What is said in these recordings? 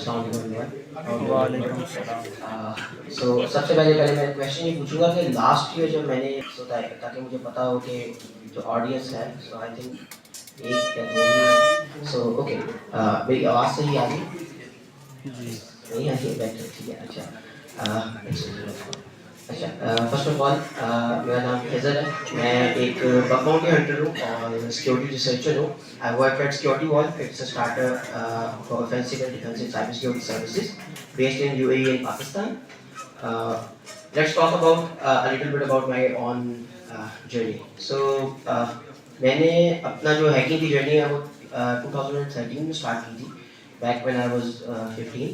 अस्सलाम वालेकुम वालेकुम सलाम। सो सबसे पहले मैं क्वेश्चन ये पूछूंगा कि लास्ट ईयर जब मैंने ताकि मुझे पता हो कि जो ऑडियंस है, सो आई थिंक एक या दो ही, सो ओके, मेरी आवाज़ सही आ रही? जी। नहीं आती है? बेटर, ठीक है। अच्छा, फर्स्ट ऑफ ऑल मेरा नाम खिज़र है। मैं एक बग बाउंटी हंटर हूँ और सिक्योरिटी रिसर्चर हूँ। I work at security wall. It's a startup for offensive and defensive cyber security services based in UAE and Pakistan. Uh, let's talk about a little bit about my own journey. So मैंने अपना जो hacking की journey है वो 2013 में start की थी, back when I was 15।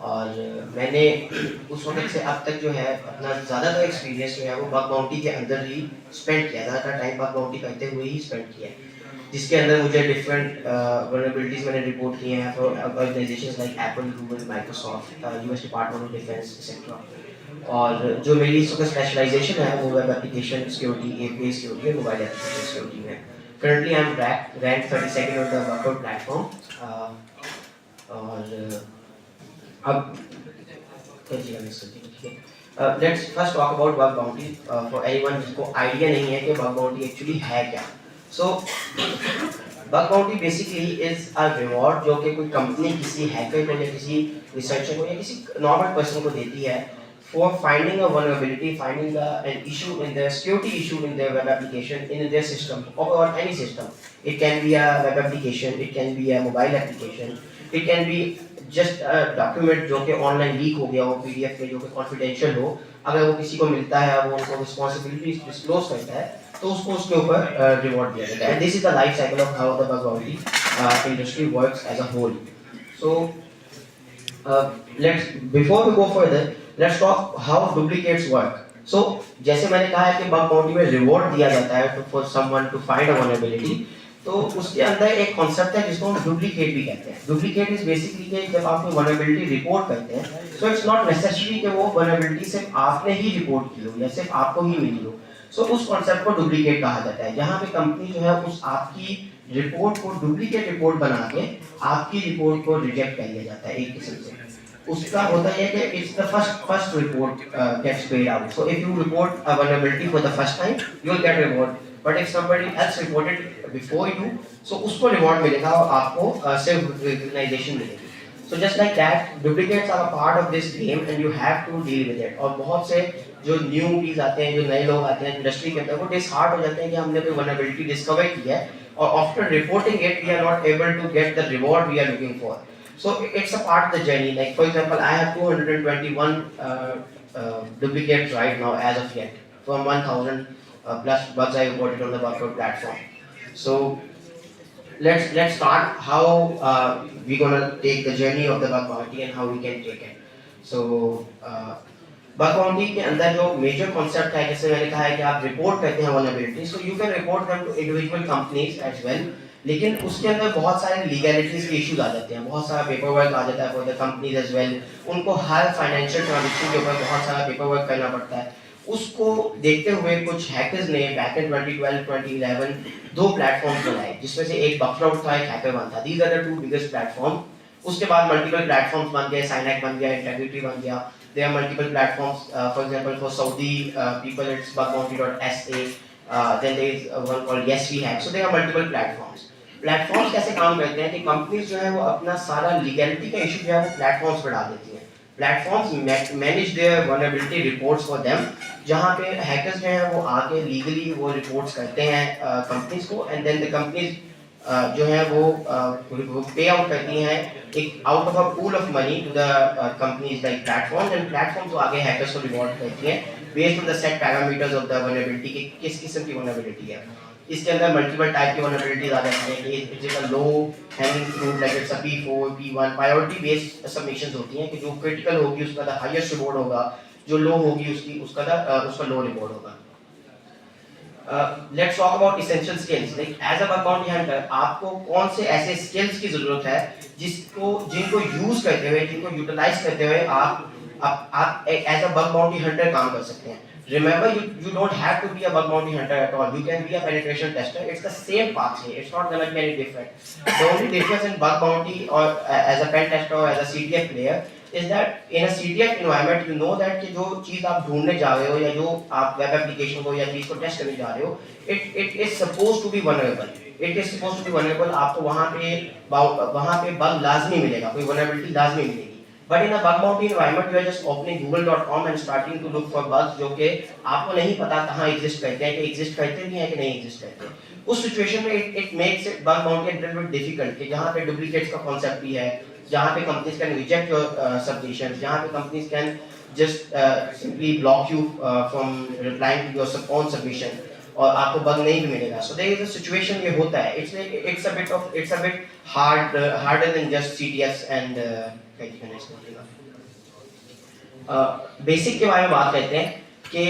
और मैंने उस वक्त से अब तक जो है अपना ज़्यादातर एक्सपीरियंस जो है वो बग बाउंटी के अंदर ही स्पेंड किया, ज़्यादातर टाइम बग बाउंटी करते हुए ही स्पेंड किया है, जिसके अंदर मुझे डिफरेंट वल्नरेबिलिटीज मैंने रिपोर्ट किए हैं for organisations like Apple, Google, Microsoft, US department of defence etcetera. और जो मेरी इस वक्त स्पेशलाइजेशन है वो web application security, API security और मोबाइल एप्लीकेशन सिक्योरिटी में। Currently I am rank 32nd on the workout platform. और अब करिएगा मिस करके, ठीक है। Let's first talk about bug bounty for anyone जिसको आइडिया नहीं है कि बग बाउंटी एक्चुअली है क्या। सो bug bounty basically is a reward जो कि कोई कंपनी किसी हैकर को या किसी रिसर्चर को या किसी नॉर्मल पर्सन को देती है for finding a vulnerability, finding an issue in their security issue in their web application, in their system or any system. It can be a web application, it can be a mobile application, it can be just a document जो कि online leak हो गया हो PDF में, जो कि confidential हो, अगर वो किसी को मिलता है, वो उनको responsibility disclose करता है, तो उसको उसके ऊपर reward दिया जाता है। And this is the life cycle of how the bug bounty industry works as a whole. So before we go further, let's talk how duplicates work. So जैसे मैंने कहा है कि बग बाउंटी में रिवॉर्ड दिया जाता है for someone to find a vulnerability, तो उसके अंदर एक कॉन्सेप्ट है जिसको हम डुप्लीकेट भी कहते हैं। डुप्लीकेट इज बेसिकली कि जब आप कोई वल्नरेबिलिटी रिपोर्ट करते हैं, सो इट्स नॉट नेसेसरी कि वो वल्नरेबिलिटी सिर्फ आपने ही रिपोर्ट की हो या सिर्फ आपको ही मिली हो। सो उस कॉन्सेप्ट को डुप्लीकेट कहा जाता है, जहाँ पे कंपनी जो है उस आपकी रिपोर्ट को डुप्लीकेट रिपोर्ट बना के आपकी रिपोर्ट को रिजेक्ट कर लिया जाता है एक किस्म से। उसका होता है कि it's the first report gets paid out. So if you report a vulnerability for the first time, you will get reward, but if somebody else reported before you, so उसको रिवॉर्ड मिलेगा और आपको सिर्फ रिकॉग्नाइजेशन मिलेगी। So just like that, duplicates are a part of this game and you have to deal with it. और बहुत से जो न्यूबीज आते हैं, जो नए लोग आते हैं इंडस्ट्री के अंदर, वो डिसहार्ट हो जाते हैं कि हमने कोई वल्नरेबिलिटी डिस्कवर की है और after reporting it we are not able to get the reward we are looking for. So it's a part of the journey. Like for example, I have 221 duplicates right now as of yet from 1,000 plus bugs I reported on the Bugcode platform. So let's start how we're gonna take the journey of the bug bounty and how we can take it. So bug bounty के अंदर जो major concept है, जैसे मैंने कहा है कि आप रिपोर्ट करते हैं vulnerabilities, so you can report them to individual companies as well, लेकिन उसके अंदर बहुत सारे लीगैलिटीज के इश्यूज आ जाते हैं, बहुत सारा पेपर वर्क आ जाता है for the companies as well. उनको हर फाइनेंशियल ट्रांजेक्शन के ऊपर बहुत सारा पेपर वर्क करना पड़ता है। उसको देखते हुए कुछ हैकर्स ने बैक इन 2012-2011 दो प्लेटफॉर्म्स बनाए, जिसमें से एक बगक्राउड था, एक हैकरवन था। These are the two biggest platform. उसके बाद मल्टीपल प्लेटफॉर्म्स बन गए, साइनैक बन गया, इंटेग्रिटी बन गया। There are multiple platforms. For example, for Saudi people, it's bugbounty.sa. Then there is one called Yes We Hack. So there are multiple platforms. Platforms कैसे काम करते हैं कि कंपनीज जो है वो अपना सारा लीगैलिटी का इशू जो है वो प्लेटफॉर्म्स पर डाल देती हैं। Platforms manage there vulnerability reports for them, जहाँ पे हैकर्स जो है वो आके लीगली वो रिपोर्ट्स करते हैं कंपनीज को, एंड देन द कंपनीज जो है वो पे आउट करती हैं एक out of a pool of money to the companies like platforms, and platforms तो आगे हैकर्स को रिवॉर्ड करती हैं based on the set parameters of the vulnerability कि किस किस्म की वल्नरेबिलिटी है। इसके अंदर मल्टीपल टाइप की वल्नरेबिलिटीज आ जाती हैं कि it's a low hanging fruit like it's a P4 P1 priority based submissions होती हैं कि जो क्रिटिकल होगी उसका द हाईएस्ट रिवॉर्ड होगा, जो लो होगी उसका लो रिवॉर्ड होगा। Let's talk about essential skills. Like as a bug bounty hunter आपको कौन से ऐसे स्किल्स की जरूरत है जिनको यूज करते हुए, जिनको यूटिलाइज करते हुए आप as a bug bounty hunter काम कर सकते हैं। Remember, you don't have to be a bug bounty hunter at all. You can be a penetration tester. It's the same pathway. It's not gonna be any different. The only difference in bug bounty or as a pen tester or as a CTF player is that in a CTF environment you know that कि जो चीज आप ढूंढने जा रहे हो या जो आप वेब एप्लीकेशन को या चीज को टेस्ट करने जा रहे हो, it is supposed to be vulnerable. It is supposed to be vulnerable. आपको वहाँ पे बग लाजमी मिलेगा, कोई vulnerability लाजमी मिलेगी. But in a bug bounty environment, you are just opening google.com and starting to look for bugs जो कि आपको नहीं पता कहाँ exist करते हैं, कि exist करते भी हैं कि नहीं exist करते. उस situation में it makes it bug bounty a little bit difficult कि जहाँ पे duplicates का concept भी है, जहाँ पे companies can reject your submissions, जहाँ पे companies can just simply block you from replying to your own submission और आपको bug नहीं भी मिलेगा. So there is a situation ये होता है. It's a bit harder than just CTFs and basic के बारे में बात करते हैं कि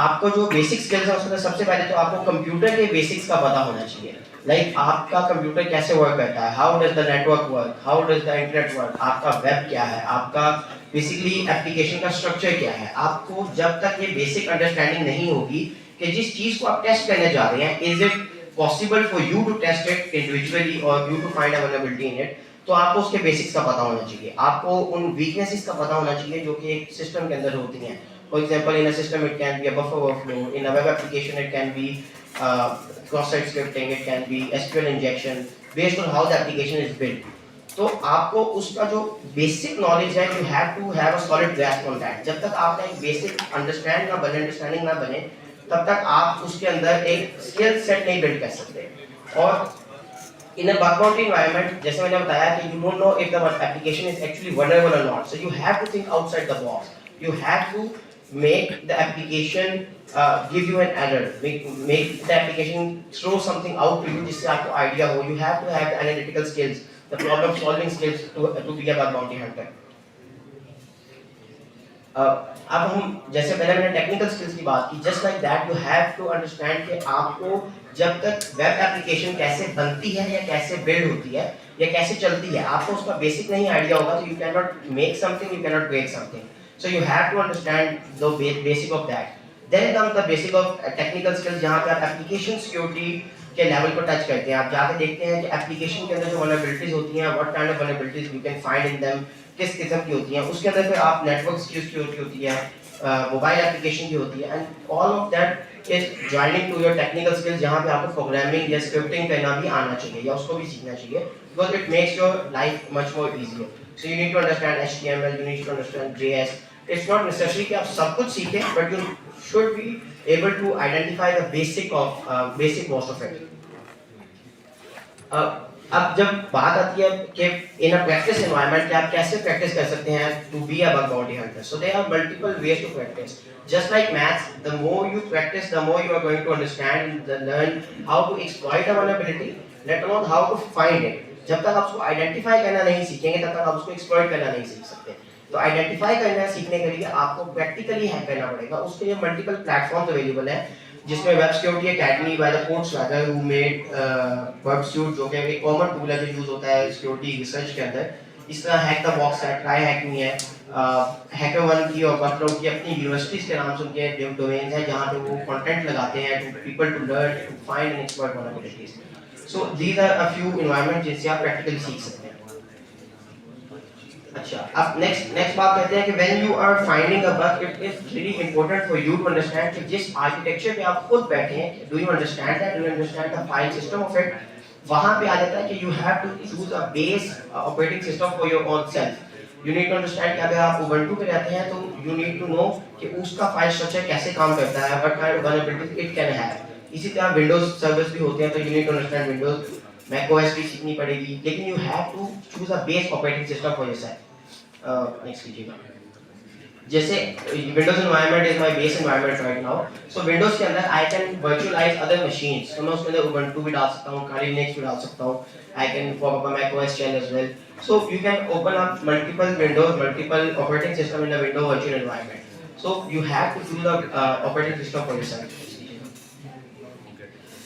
आपको जो बेसिक स्किल्स है उसमें सबसे पहले तो आपको कंप्यूटर के बेसिक्स का पता होना चाहिए. लाइक आपका कंप्यूटर कैसे वर्क करता है, how does the network work, how does the internet work, आपका वेब क्या है, आपका बेसिकली एप्लीकेशन का स्ट्रक्चर क्या है. आपको जब तक ये बेसिक अंडरस्टैंडिंग नहीं होगी कि जिस चीज को आप टेस्ट करने जा रहे हैं, is it possible for you to test it individually और you to find a vulnerability in it, तो आपको उसके बेसिक्स का पता होना चाहिए. आपको उन वीकनेसेस का पता होना चाहिए जो कि एक सिस्टम के अंदर होती हैं. For example, in a system it can be a buffer overflow, in a web application it can be cross site scripting, it can be SQL injection based on how the application is built. तो आपको उसका जो basic knowledge है, you have to have a solid grasp on that. जब तक आपका एक basic understanding ना बने तब तक आप उसके अंदर एक स्किल सेट नहीं बिल्ड कर सकते. और in a bug bounty environment, जैसे मैंने बताया कि you don't know if the application is actually vulnerable or not, so you have to think outside the box. You have to make the application give you an error, make the application throw something out to you जिससे आपको idea हो. You have to have the analytical skills, the problem solving skills to be a bug bounty hunter. अब हम जैसे पहले मैंने technical skills की बात की, just like that you have to understand कि आपको जब तक वेब एप्लीकेशन कैसे बनती है या कैसे बिल्ड होती है या कैसे चलती है, आपको उसका बेसिक नहीं आइडिया होगा तो you can not make something, you can not break something. So you have to understand the basic of that. Then comes the basic of technical skills, जहाँ पे आप एप्लीकेशन सिक्योरिटी के लेवल को touch करते हैं. आप जाके देखते हैं कि एप्लीकेशन के अंदर जो वल्नरेबिलिटीज होती हैं, what kind of vulnerabilities you can find in them, किस किस्म की होती हैं. उसके अंदर फिर आप नेटवर्क सिक्योरिटी होती है, मोबाइल एप्लीकेशन की होती है, and all of that is joining two your technical skills, जहाँ पे आपको प्रोग्रामिंग या स्क्रिप्टिंग करना भी आना चाहिए या उसको भी सीखना चाहिए, because it makes your life much more easier. So you need to understand HTML, you need to understand JS. It's not necessary कि आप सब कुछ सीखें, but you should be able to identify the basic most of it. अब जब बात आती है कि इन अ प्रैक्टिस एनवायरनमेंट कि आप कैसे प्रैक्टिस कर सकते हैं to be a bug bounty hunter. So there are multiple ways to practise. Just like maths, the more you practise, the more you are going to understand, learn how to exploit a vulnerability, let alone how to find it. जब तक आप उसको identify करना नहीं सीखेंगे तब तक आप उसको एक्सप्लॉइट करना नहीं सीख सकते. तो आइडेंटिफाई करना सीखने के लिए आपको प्रैक्टिकली हैक करना पड़ेगा. उसके लिए मल्टीपल प्लेटफॉर्म्स अवेलेबल हैं, जिसमें web security academy by the PortSwigger who made Burp Suite, जो कि एक कॉमन टूल है जो यूज होता है सिक्योरिटी रिसर्च के अंदर. इस तरह हैक द बॉक्स है, ट्राई हैक मी है, हैकर1 की और बटलॉग की अपनी यूनिवर्सिटीज के नाम से उनके डोमेन्स हैं जहां पे वो कंटेंट लगाते हैं to people to learn, to find and exploit vulnerabilities. So these are a few environment जिनसे आप प्रैक्टिकली सीख सकते हैं. अच्छा, अब नेक्स्ट बात कहते हैं कि when you are finding a bug, it is really important for you to understand कि जिस आर्किटेक्चर पे आप खुद बैठे हैं, do you understand that, do you understand the file system of it. वहां पे आ जाता है कि you have to choose a base operating system for your own self. You need to understand कि अगर आप उबंटू पे रहते हैं तो यू नीड टू नो कि उसका फाइल स्ट्रक्चर कैसे काम करता है, what kind of vulnerabilities it can have. इसी तरह विंडोज सर्विस भी होते हैं, तो you need to understand Windows, macOS भी सीखनी पड़ेगी, लेकिन you have to choose a base operating system for yourself. Next कीजिएगा. जैसे Windows environment is my base environment right now. So Windows के अंदर I can virtualize other machines. तो मैं उसके अंदर उबंटू भी डाल सकता हूँ, काली लिनक्स भी डाल सकता हूँ. I can pop up Mac OS shell as well. So you can open up multiple windows, multiple operating system in the window virtual environment. So you have to choose the operating system for yourself.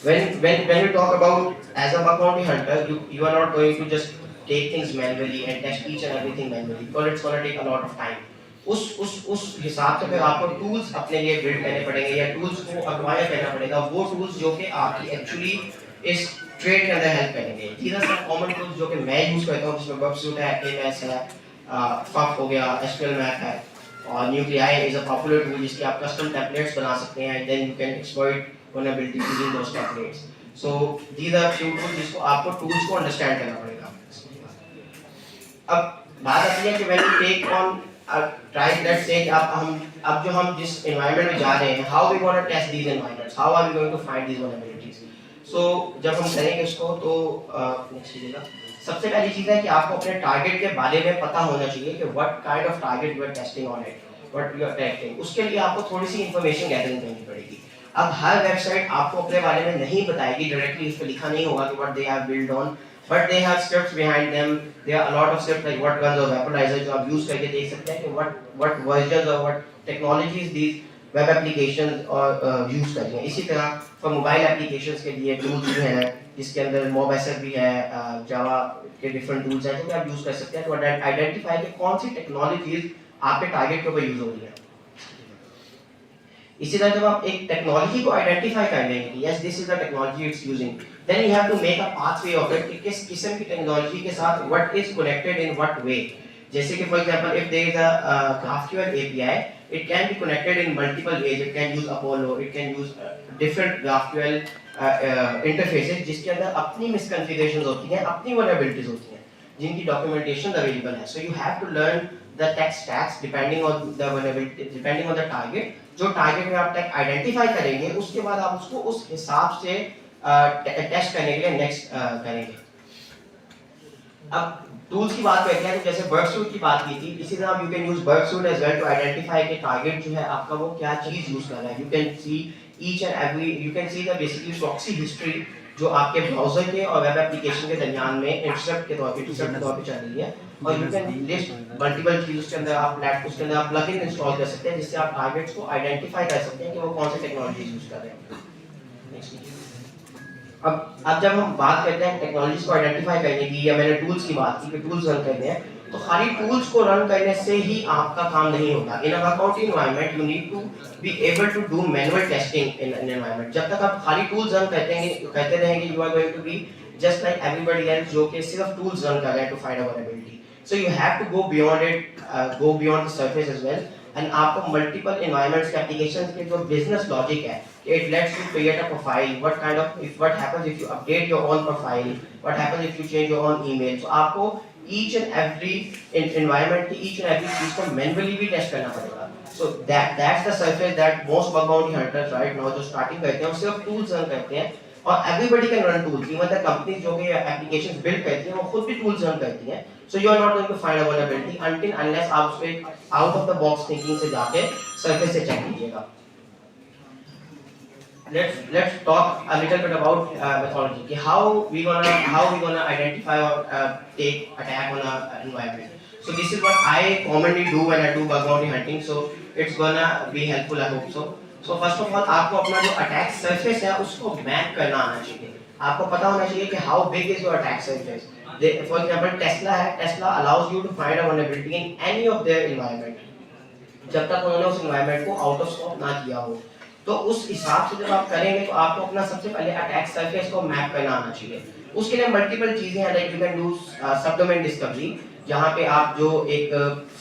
When you talk about as a bug bounty hunter, you are not going to just take things manually and test each and everything manually, because it's going to take a lot of time. उस हिसाब से फिर आपको tools अपने लिए build करने पड़ेंगे या टूल्स को अक्वायर करना पड़ेगा, वो टूल्स जो कि आपकी एक्चुअली इस ट्रेड के अंदर हेल्प करेंगे। these are some common tools जो कि मैं यूज करता हूँ, जिसमें वर्कसूट है, AMS है, फक हो गया, SQL मैप है, और Nuclei is a popular tool जिसके आप कस्टम टेम्पलेट्स बना सकते हैं, then you can exploit vulnerability using those templates. So these are few tools जिसको आपको टूल्स को अंडरस्टैंड करना पड़ेगा। अब बात आती है कि when you take on try let's say कि अब जो हम जिस environment में जा रहे हैं, how we going to test these environments, how are we going to find these vulnerabilities? So जब हम करेंगे इसको तो next कीजिएगा। सबसे पहली चीज़ है कि आपको अपने टारगेट के बारे में पता होना चाहिए कि what kind of target you are testing on it, what you are testing। उसके लिए आपको थोड़ी सी इंफॉर्मेशन गैदरिंग करनी पड़ेगी। अब हर वेबसाइट आपको अपने बारे में नहीं बताएगी डायरेक्टली, उस पर लिखा नहीं होगा कि what they have built on, but they have scripts behind them। There are a lot of scripts like what guns or vaporizer जो आप यूज करके देख सकते हैं कि what versions or what technologies these web application और use कर रही हैं। इसी तरह फॉर मोबाइल एप्लीकेशंस के लिए टूल्स भी हैं, जिसके अंदर MobSF भी है, जावा के डिफरेंट टूल्स हैं जो आप यूज कर सकते हैं टू आइडेंटिफाई कि कौन सी टेक्नोलॉजीज आपके टारगेट के ऊपर यूज हो रही है। इसी तरह जब आप एक टेक्नोलॉजी को आइडेंटिफाई कर लेंगे कि yes this is the technology it's using, then you have to make a pathway of it कि किस किस्म की टेक्नोलॉजी के साथ what is connected in what way. जैसे कि for example if there is a GraphQL API, it can be connected in multiple ways। It can use Apollo, it can use different GraphQL interfaces जिसके अंदर अपनी misconfigurations होती हैं, अपनी vulnerabilities होती हैं, जिनकी documentation available है। So you have to learn the tech stacks depending on the vulnerability, depending on the target। जो target में आप tech identify करेंगे, उसके बाद आप उसको उस हिसाब से test करने के लिए next करेंगे। अब टूल्स की बात करते हैं तो जैसे वर्कसूट की बात की थी, इसी तरह you can use Burp Suite as well to identify कि टारगेट जो है आपका वो क्या चीज यूज कर रहा है। You can see each and every, you can see the basically proxy history जो आपके ब्राउज़र के और वेब एप्लीकेशन के दरमियान में इंटरसेप्ट के तौर पे चल रही है, और यू कैन लिस्ट मल्टीपल चीज उसके अंदर आप उसके अंदर आप प्लगइन इंस्टॉल कर सकते हैं जिससे आप टारगेट्स को आइडेंटिफाई कर सकते हैं कि वो कौन सी टेक्नोलॉजी यूज कर रहे हैं। अब जब हम बात करते हैं टेक्नोलॉजीज को आइडेंटिफाई करने की, या मैंने टूल्स की बात की कि टूल्स रन करने हैं, तो खाली टूल्स को रन करने से ही आपका काम नहीं होता। In a workout environment you need to be able to do manual testing in an environment. जब तक आप खाली टूल्स रन करते रहेंगे you are going to be just like everybody else जो कि सिर्फ टूल्स रन कर रहे हैं to find a vulnerability. So you have to go beyond it, go beyond the surface as well, and आपको multiple environments के applications के जो बिजनेस लॉजिक है, it lets you create a profile, what happens if you update your own profile, what happens if you change your own email। so आपको each and every environment की each and every चीज को manually भी test करना पड़ेगा। so that's the surface that most bug bounty hunters right now जो starting करते हैं वो सिर्फ टूल्स रन करते हैं, और everybody can run tools, even the companies जो कि applications build करती हैं वो खुद भी tools रन करती हैं। so you are not going to find a vulnerability until unless आप उसको out of the box thinking से जाके surface से check कीजिएगा। Let's talk a little bit about methodology. How we gonna identify or take attack on a environment. So this is what I commonly do when I do bug bounty hunting. So it's gonna be helpful, I hope so. So first of all आपको अपना जो attack surface है उसको map करना आना चाहिए। आपको पता होना चाहिए कि how big is your attack surface। For example Tesla है, Tesla allows you to find a vulnerability in any of their environment जब तक उन्होंने उस environment को out of scope ना किया हो। तो उस हिसाब से जब आप करेंगे तो आपको अपना सबसे पहले अटैक सरफेस को मैप करना आना चाहिए। उसके लिए मल्टीपल चीजें हैं, लाइक यू कैन डू सब डोमेन डिस्कवरी, जहां पे आप जो एक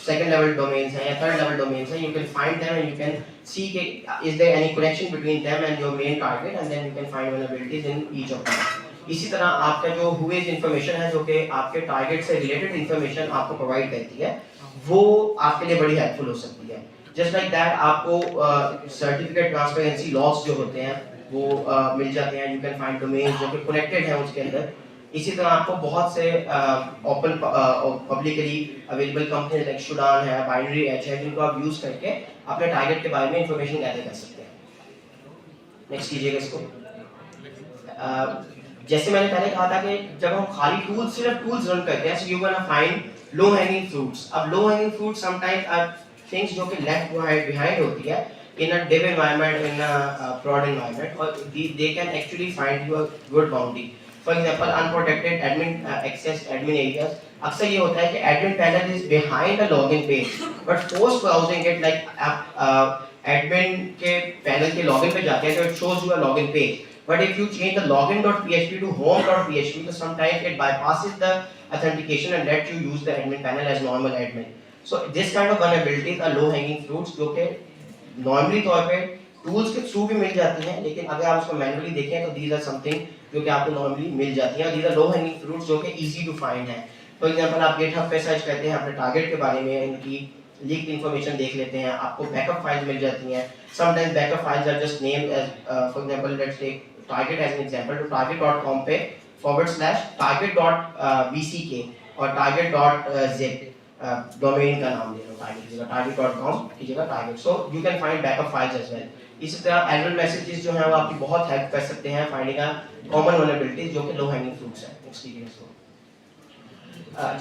सेकंड लेवल डोमेन्स हैं या थर्ड लेवल डोमेन्स हैं, you can find them and you can see के is there any connection between them and your main target, and then you can find vulnerabilities in each of them. इसी तरह आपका जो हुएज information है जो कि आपके टारगेट से रिलेटेड इंफॉर्मेशन आपको प्रोवाइड करती है, वो आपके लिए बड़ी हेल्पफुल हो सकती है। जस्ट लाइक दैट आपको सर्टिफिकेट ट्रांसपेरेंसी लॉस जो होते हैं वो मिल जाते हैं, यू कैन फाइंड डोमेन्स जो कि कनेक्टेड हैं उसके अंदर। इसी तरह आपको बहुत से open publicly available companies like Shodan है, बाइनरी एच है, जिनको आप यूज करके अपने टारगेट के बारे में इंफॉर्मेशन गैदर कर सकते हैं। नेक्स्ट कीजिएगा इसको। जैसे मैंने पहले कहा था कि जब हम खाली सिर्फ टूल्स रन करते हैं, so you gonna find low hanging fruits. अब low hanging fruits sometimes things जो कि लेफ्ट बिहाइंड होती है in a dev environment, in a prod environment, or they can actually find you a good bounty. For example unprotected admin access admin areas, अक्सर ये होता है कि admin panel is behind the login page but post browsing it like आप admin के panel के login पे जाते हैं तो it shows you a login page, but if you change the login.php to home.php so sometimes it bypasses the authentication and lets you use the admin panel as normal admin. So this kind of vulnerabilities are low hanging fruits जो कि normally तौर पे tools के through भी मिल जाती हैं, लेकिन अगर आप उसको मैनुअली देखें तो these are something जो कि आपको normally मिल जाती हैं और these are low hanging fruits जो कि easy to find हैं. For example आप GitHub पे सर्च करते हैं अपने टारगेट के बारे में, इनकी लीक इन्फॉर्मेशन देख लेते हैं, आपको बैकअप फाइल्स मिल जाती हैं. Sometimes backup files are just named as for example let's take target as an example, to target.com पे /target.bck और target.zip डोमेन का नाम ले लो, target की जगह target.com की जगह target. So you can find backup files as well. इसी तरह error messages जो हैं वो आपकी बहुत हेल्प कर सकते हैं finding a common vulnerabilities जो कि low hanging fruits हैं एक्सपीरियंस को.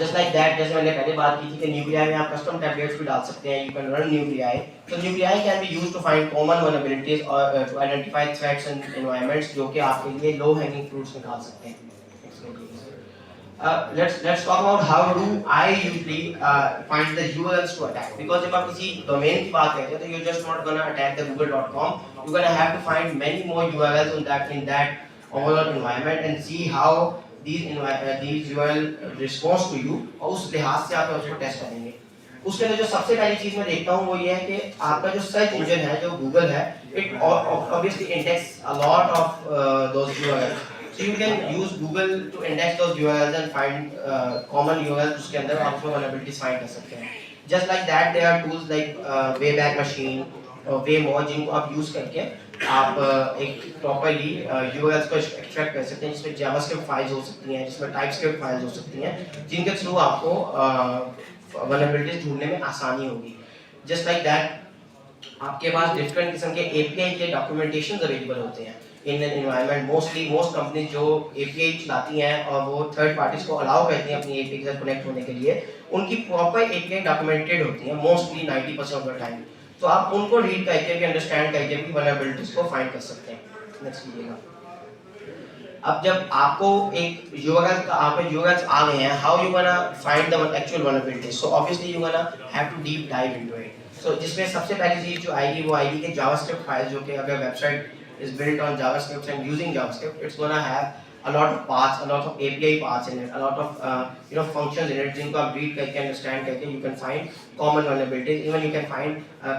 Just like that, जैसे मैंने पहले बात की थी कि न्यूक्लियाई में आप कस्टम टेम्पलेट्स भी डाल सकते हैं, you can run nuclei. So nuclei can be used to find common vulnerabilities or to identify threats and environments जो कि आपके लिए low hanging fruits निकाल सकते हैं. Let's talk about how do I usually find the URLs to attack, because जब आप किसी domain की बात करते हैं तो you're just not gonna attack the google.com, you're gonna have to find many more URLs in that overall environment and see how these URL response to you और उस लिहाज से आप उसको टेस्ट करेंगे. उसके अंदर जो सबसे पहली चीज मैं देखता हूँ वो ये है कि आपका जो सर्च इंजन है जो गूगल है, it obviously index a lot of those URLs. So you can use Google to index those URLs and find common URLs उसके अंदर आप उसमें vulnerabilities find कर सकते हैं. Just like that there are tools like Wayback Machine और Waymod जिनको आप यूज करके आप एक प्रॉपर्ली URLs को एक्सट्रैक्ट कर सकते हैं, जिसमें जावास्क्रिप्ट फाइल्स हो सकती हैं, जिसमें टाइपस्क्रिप्ट फाइल्स हो सकती हैं, जिनके थ्रू आपको वल्नरेबिलिटीज ढूंढने में आसानी होगी. जस्ट लाइक दैट आपके पास डिफरेंट किस्म के API के डॉक्यूमेंटेशंस अवेलेबल होते हैं इन एन एनवायरनमेंट. मोस्ट कंपनीज जो API चलाती हैं और वो थर्ड पार्टीज को अलाउ करती हैं अपनी API के साथ कनेक्ट होने के लिए, उनकी प्रॉपर API डॉक्यूमेंटेड होती है मोस्टली 90% ऑफ द टाइम. तो आप उनको रीड करके भी अंडरस्टैंड करके भी वल्नरेबिलिटीज को फाइंड कर सकते हैं. नेक्स्ट कीजिएगा. अब जब आपको एक URLs आ गए हैं, how you gonna find the actual vulnerabilities. So obviously you gonna have to deep dive into it. So जिसमें सबसे पहली चीज जो आएगी वो आएगी कि जावास्क्रिप्ट फाइल, जो कि अगर website is built on JavaScript and using JavaScript, it's gonna have a lot of paths, a lot of API paths in it, a lot of functions in it, जिनको आप read करके understand करके you can find common vulnerabilities, even you can find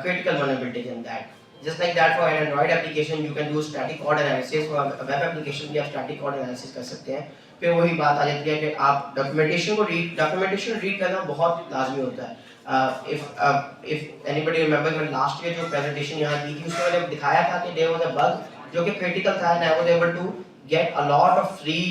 critical vulnerabilities in that. Just like that, for an Android application you can do static code analysis. for a web application भी आप static code analysis कर सकते हैं. फिर वही बात आ जाती है कि आप documentation read करना बहुत लाजमी होता है. If anybody remember when last year जो presentation यहाँ की थी उसमें मैंने दिखाया था कि there was a bug जो कि critical था, and I was able to get a lot of free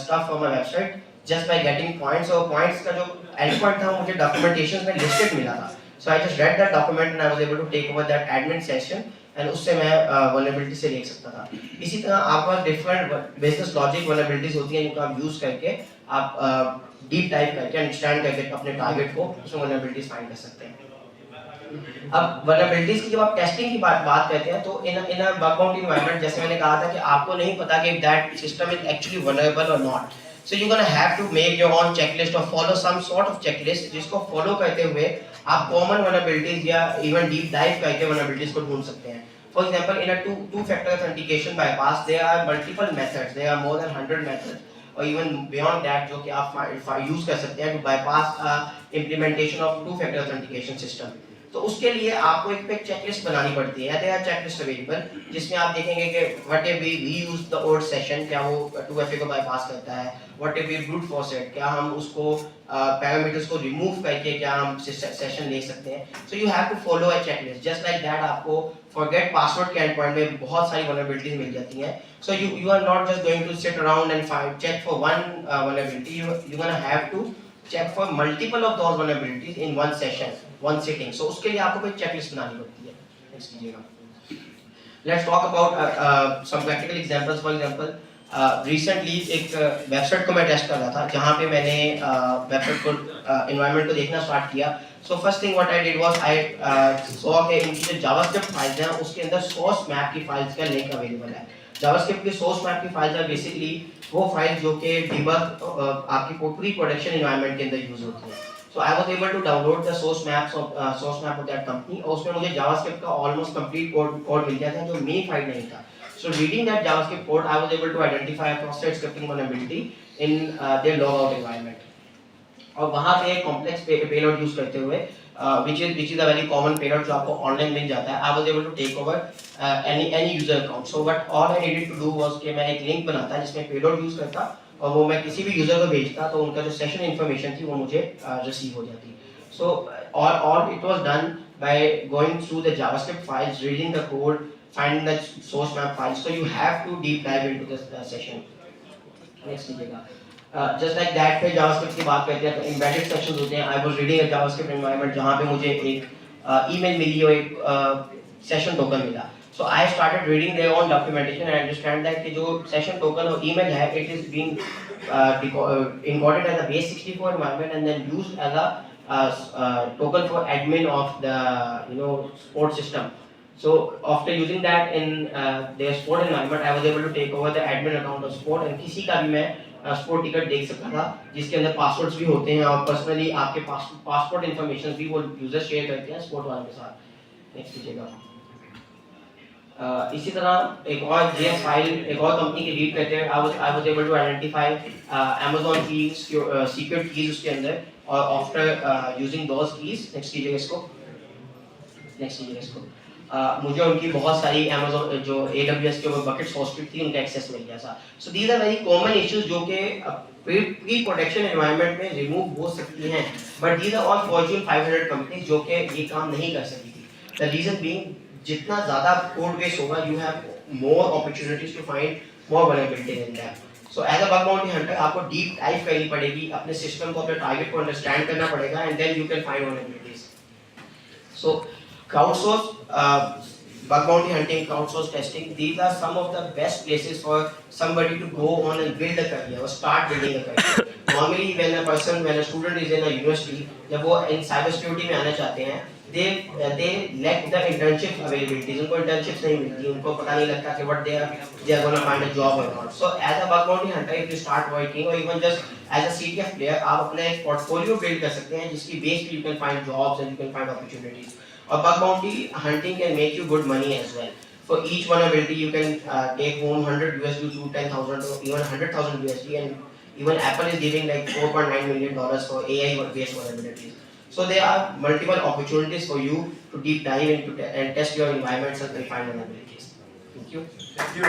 stuff from my website just by getting points. और points का जो endpoint था मुझे documentation में listed मिला था. So I just read that document and I was able to take over that admin session and उससे मैं vulnerability से देख सकता था. इसी तरह आपका different business logic vulnerabilities होती हैं जिनको आप use करके आप डीप डाइव करके अंडरस्टैंड करके अपने टारगेट को उसमें वल्नरेबिलिटीज फाइंड कर सकते हैं. अब वल्नरेबिलिटीज की जब आप टेस्टिंग की बात करते हैं तो in a bug bounty environment, जैसे मैंने कहा था कि आपको नहीं पता कि that system is actually vulnerable और not. So you gonna have to make your own checklist और follow some sort of checklist, जिसको फॉलो करते हुए आप कॉमन वल्नरेबिलिटीज या इवन डीप डाइव करके वल्नरेबिलिटीज को ढूंढ सकते हैं. For example in a two factor authentication bypass there are multiple methods, there are more than 100 methods or even beyond that जो कि आप यूज कर सकते हैं to bypass implementation of two factor authentication system. तो उसके लिए आपको एक चेकलिस्ट बनानी पड़ती है. there are checklist available जिसमें आप देखेंगे कि what if we use the old session, क्या वो 2FA को bypass करता है, what if we brute force it, क्या हम उसको पैरामीटर्स को रिमूव करके क्या हम सेशन ले सकते हैं. so you have to follow a checklist. just like that आपको forget password के endpoint में बहुत सारी vulnerabilities मिल जाती हैं. so you are not just going to sit around and check for one vulnerability, you're gonna have to check for multiple of those vulnerabilities in one session, one sitting. so उसके लिए आपको कोई checklist बनानी पड़ती है. Next कीजिएगा. let's talk about some practical examples. for example recently एक website को मैं टेस्ट कर रहा था जहाँ पे मैंने वेबसाइट को एनवायरनमेंट को देखना स्टार्ट किया. so first thing what I did was I saw कि इनकी जो जावास्क्रिप्ट फाइल्स हैं उसके अंदर सोर्स मैप की फाइल्स का लिंक अवेलेबल है. जावास्क्रिप्ट की सोर्स मैप की फाइल्स आर बेसिकली वो फाइल जो कि डिबग आपकी पूरी प्रोडक्शन एनवायरनमेंट के अंदर यूज होती है. So I was able to download the source map of that company और उसमें मुझे जावास्क्रिप्ट का ऑलमोस्ट कंप्लीट कोड मिल गया था जो मिनीफाइड नहीं था. So reading that JavaScript code, I was able to identify a cross-site scripting vulnerability in their logout environment. और वहाँ पे एक कॉम्प्लेक्स पेलोड यूज करते हुए which is a very common payload जो आपको ऑनलाइन मिल जाता है. I was able to take over any user account. So what all I needed to do was कि मैं एक लिंक बनाता जिसमें पेलोड यूज करता और वो मैं किसी भी यूजर को भेजता तो उनका जो सेशन इन्फॉर्मेशन थी वो मुझे रिसीव हो जाती. So all it was done by going through the JavaScript files, reading the code, finding the source map files. So you have to deep dive into this session. Next लीजिएगा. Just like that पे JavaScript की बात करते हैं तो embedded sections होते हैं. I was reading a JavaScript environment जहाँ पे मुझे एक email मिली और एक session token मिला. So I started reading their own documentation and understand that कि जो session token और email है, it is being encoded as a base64 environment and then used as a token for admin of the support system. So after using that in their support environment, I was able to take over the admin account of support and किसी का भी मैं support ticket देख सकता था जिसके अंदर passwords भी होते हैं और पर्सनली आपके पासपोर्ट इन्फॉर्मेशन भी वो यूजर शेयर करते हैं सपोर्ट वालों के साथ. नेक्स्ट कीजिएगा. इसी तरह एक और JS फाइल एक और कंपनी की रीड करते हैं. I was able to identify Amazon keys secret keys उसके अंदर और after using those keys next कीजिएगा इसको. मुझे उनकी बहुत सारी Amazon जो AWS के ऊपर बकेट्स होस्टेड थी उनका एक्सेस मिल गया था. So these are very common issues जो कि प्री प्रोटेक्शन एनवायरनमेंट में रिमूव हो सकती हैं but these are all fortune 500 companies जो कि ये काम नहीं कर सकती थी. द रीजन बीइंग जितना ज़्यादा कोड बेस होगा you have more opportunities to find more vulnerability in that. So as a bug bounty hunter आपको डीप डाइव करनी पड़ेगी अपने सिस्टम को अपने टारगेट को अंडरस्टैंड करना पड़ेगा and then you can find vulnerabilities. So crowdsource bug bounty hunting, crowdsource testing, these are some of the best places for somebody to go on and build a career or start building a career. Normally when a student is in a university, जब वो in cyber security में आना चाहते हैं, they lack the internship availabilities. उनको internships नहीं मिलती, उनको पता नहीं लगता कि what they are going to find a job or not. So as a bug bounty hunter, if you start working or even just as a CTF player, आप अपना एक portfolio build कर सकते हैं जिसकी base पे you can find jobs and you can find opportunities. Or bug bounty hunting can make you good money as well. For each vulnerability, you can take home $100 to 10,000 or even $100,000 USD, and even Apple is giving like $4.9 million for AI-based vulnerabilities. So there are multiple opportunities for you to deep dive into and test your environments and find vulnerabilities. Thank you. Thank you.